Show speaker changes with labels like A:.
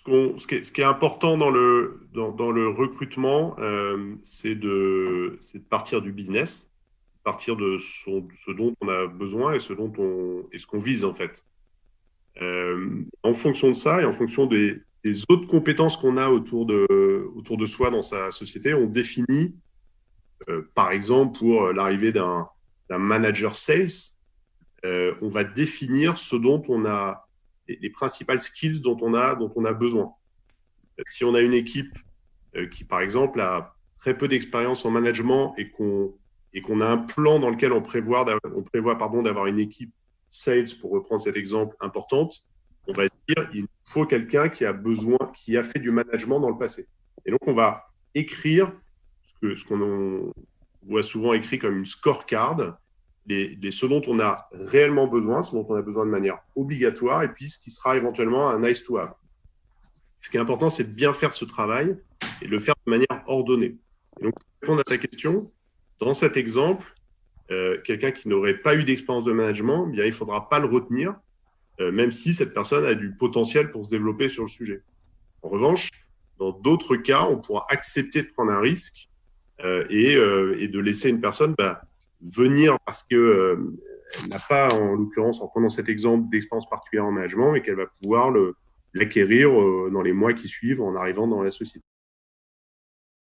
A: Ce qui est important dans le recrutement, c'est de partir du business, partir de ce dont on a besoin et ce qu'on vise en fait. En fonction de ça et en fonction des autres compétences qu'on a autour de soi dans sa société, on définit, par exemple, pour l'arrivée d'un manager sales, on va définir ce dont on a, les principales skills dont on a besoin. Si on a une équipe qui, par exemple, a très peu d'expérience en management et qu'on a un plan dans lequel on prévoit pardon, d'avoir une équipe sales, pour reprendre cet exemple, importante, on va dire il faut quelqu'un qui a besoin, qui a fait du management dans le passé. Et donc, on va écrire ce qu'on voit souvent écrit comme une scorecard, ce dont on a réellement besoin, ce dont on a besoin de manière obligatoire, et puis ce qui sera éventuellement un nice to have. Ce qui est important, c'est de bien faire ce travail et de le faire de manière ordonnée. Et donc, pour répondre à ta question, dans cet exemple, quelqu'un qui n'aurait pas eu d'expérience de management, bien, il ne faudra pas le retenir, même si cette personne a du potentiel pour se développer sur le sujet. En revanche, dans d'autres cas, on pourra accepter de prendre un risque et de laisser une personne venir parce que elle n'a pas, en l'occurrence, en prenant cet exemple d'expérience particulière en management, mais qu'elle va pouvoir l'acquérir dans les mois qui suivent en arrivant dans la société.